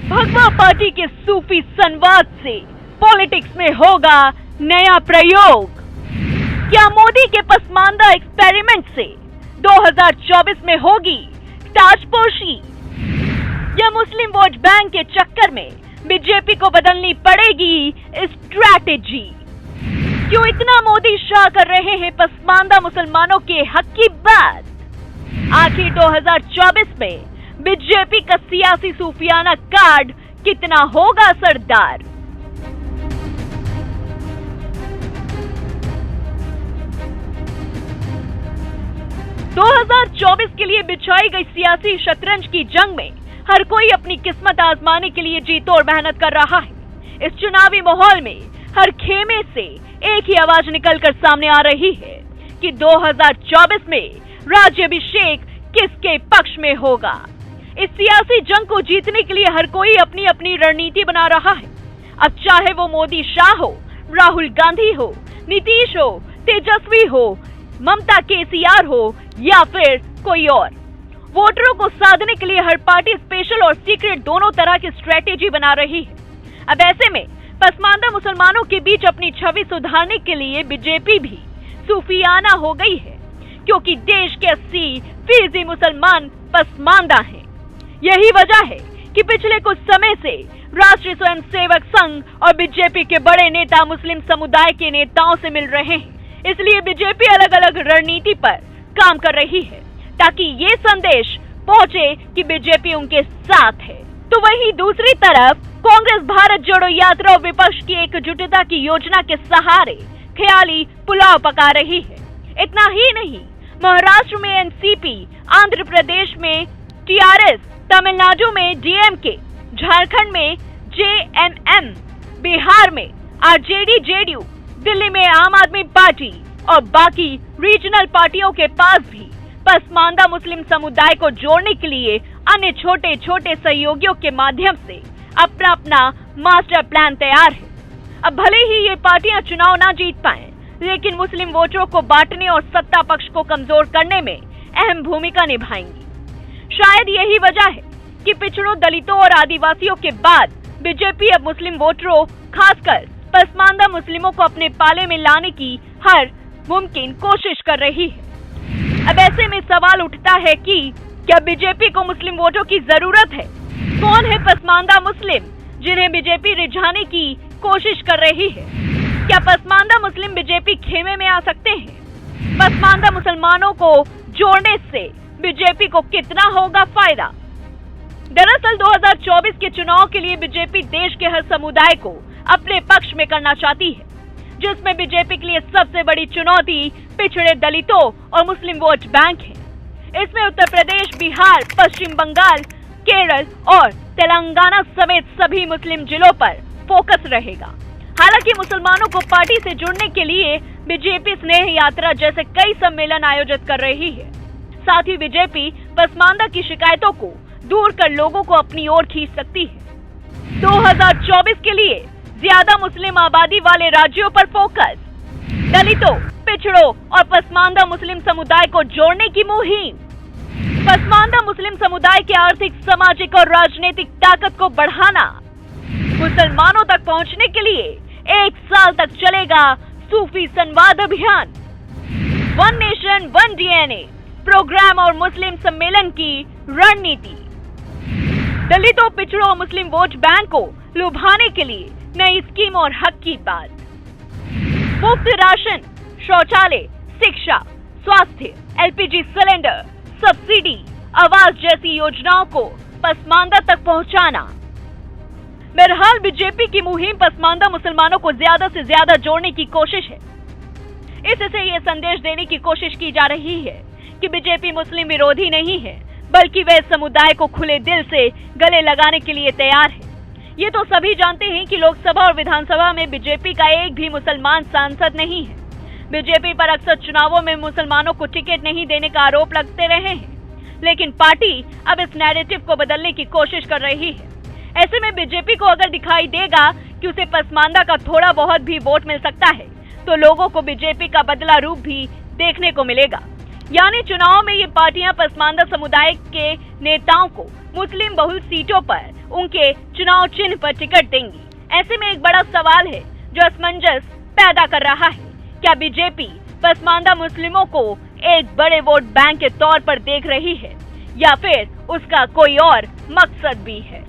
भगवा पार्टी के सूफी संवाद से पॉलिटिक्स में होगा नया प्रयोग। क्या मोदी के पसमानदा एक्सपेरिमेंट से 2024 में होगी ताजपोशी? या मुस्लिम वोट बैंक के चक्कर में बीजेपी को बदलनी पड़ेगी स्ट्रैटेजी? क्यों इतना मोदी शाह कर रहे हैं पसमानदा मुसलमानों के हक की बात? आखिर 2024 में बीजेपी का सियासी सूफियाना कार्ड कितना होगा असरदार? दो 2024 के लिए बिछाई गई सियासी शतरंज की जंग में हर कोई अपनी किस्मत आजमाने के लिए जी तोड़ मेहनत कर रहा है। इस चुनावी माहौल में हर खेमे से एक ही आवाज निकलकर सामने आ रही है कि 2024 में राज्याभिषेक किसके पक्ष में होगा। इस सियासी जंग को जीतने के लिए हर कोई अपनी अपनी रणनीति बना रहा है। अब चाहे वो मोदी शाह हो, राहुल गांधी हो, नीतीश हो, तेजस्वी हो, ममता केसीआर हो या फिर कोई और, वोटरों को साधने के लिए हर पार्टी स्पेशल और सीक्रेट दोनों तरह की स्ट्रेटेजी बना रही है। अब ऐसे में पसमानदा मुसलमानों के बीच अपनी छवि सुधारने के लिए बीजेपी भी सूफियाना हो गई है, क्योंकि देश के 80% मुसलमान पसमानदा हैं। यही वजह है कि पिछले कुछ समय से राष्ट्रीय स्वयंसेवक संघ और बीजेपी के बड़े नेता मुस्लिम समुदाय के नेताओं से मिल रहे हैं। इसलिए बीजेपी अलग अलग रणनीति पर काम कर रही है ताकि ये संदेश पहुंचे कि बीजेपी उनके साथ है। तो वहीं दूसरी तरफ कांग्रेस भारत जोड़ो यात्रा और विपक्ष की एकजुटता की योजना के सहारे ख्याली पुलाव पका रही है। इतना ही नहीं, महाराष्ट्र में एनसीपी, आंध्र प्रदेश में टीआरएस, तमिलनाडु में डीएमके, झारखंड में जेएमएम, बिहार में आरजेडी जेडीयू, दिल्ली में आम आदमी पार्टी और बाकी रीजनल पार्टियों के पास भी पसमानदा मुस्लिम समुदाय को जोड़ने के लिए अन्य छोटे छोटे सहयोगियों के माध्यम से अपना अपना मास्टर प्लान तैयार है। अब भले ही ये पार्टियां चुनाव ना जीत पाएं, लेकिन मुस्लिम वोटरों को बांटने और सत्ता पक्ष को कमजोर करने में अहम भूमिका निभाएंगी। शायद यही वजह है कि पिछड़ों, दलितों और आदिवासियों के बाद बीजेपी अब मुस्लिम वोटरों, खासकर पसमानदा मुस्लिमों को अपने पाले में लाने की हर मुमकिन कोशिश कर रही है। अब ऐसे में सवाल उठता है कि क्या बीजेपी को मुस्लिम वोटों की जरूरत है? कौन है पसमानदा मुस्लिम जिन्हें बीजेपी रिझाने की कोशिश कर रही है? क्या पसमानदा मुस्लिम बीजेपी खेमे में आ सकते हैं? पसमानदा मुसलमानों को जोड़ने से बीजेपी को कितना होगा फायदा? दरअसल 2024 के चुनाव के लिए बीजेपी देश के हर समुदाय को अपने पक्ष में करना चाहती है, जिसमें बीजेपी के लिए सबसे बड़ी चुनौती पिछड़े दलितों और मुस्लिम वोट बैंक है। इसमें उत्तर प्रदेश, बिहार, पश्चिम बंगाल, केरल और तेलंगाना समेत सभी मुस्लिम जिलों पर फोकस रहेगा। हालांकि मुसलमानों को पार्टी से जुड़ने के लिए बीजेपी स्नेह यात्रा जैसे कई सम्मेलन आयोजित कर रही है। साथ ही बीजेपी पसमानदा की शिकायतों को दूर कर लोगों को अपनी ओर खींच सकती है। 2024 के लिए ज्यादा मुस्लिम आबादी वाले राज्यों पर फोकस, दलितों, पिछड़ों और पसमानदा मुस्लिम समुदाय को जोड़ने की मुहिम, पसमानदा मुस्लिम समुदाय के आर्थिक, सामाजिक और राजनीतिक ताकत को बढ़ाना, मुसलमानों तक पहुंचने के लिए 1 साल तक चलेगा सूफी संवाद अभियान, one nation one DNA program और मुस्लिम सम्मेलन की रणनीति, दलितों, पिछड़ों और मुस्लिम वोट बैंक को लुभाने के लिए नई स्कीम और हक की बात, मुफ्त राशन, शौचालय, शिक्षा, स्वास्थ्य, एलपीजी सिलेंडर, सब्सिडी, आवास जैसी योजनाओं को पसमानदा तक पहुंचाना। बहरहाल बीजेपी की मुहिम पसमानदा मुसलमानों को ज्यादा से ज्यादा जोड़ने की कोशिश है। इससे ये संदेश देने की कोशिश की जा रही है कि बीजेपी मुस्लिम विरोधी नहीं है, बल्कि वह समुदाय को खुले दिल से गले लगाने के लिए तैयार है। ये तो सभी जानते हैं कि लोकसभा और विधानसभा में बीजेपी का एक भी मुसलमान सांसद नहीं है। बीजेपी पर अक्सर चुनावों में मुसलमानों को टिकट नहीं देने का आरोप लगते रहे हैं, लेकिन पार्टी अब इस नैरेटिव को बदलने की कोशिश कर रही है। ऐसे में बीजेपी को अगर दिखाई देगा कि उसे पसमानदा का थोड़ा बहुत भी वोट मिल सकता है, तो लोगों को बीजेपी का बदला रूप भी देखने को मिलेगा। यानी चुनाव में ये पार्टियां पसमानदा समुदाय के नेताओं को मुस्लिम बहुल सीटों पर उनके चुनाव चिन्ह पर टिकट देंगी। ऐसे में एक बड़ा सवाल है जो असमंजस पैदा कर रहा है। क्या बीजेपी पसमानदा मुस्लिमों को एक बड़े वोट बैंक के तौर पर देख रही है या फिर उसका कोई और मकसद भी है?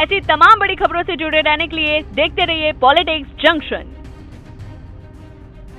ऐसी तमाम बड़ी खबरों से जुड़े रहने के लिए देखते रहिए पॉलिटिक्स जंक्शन।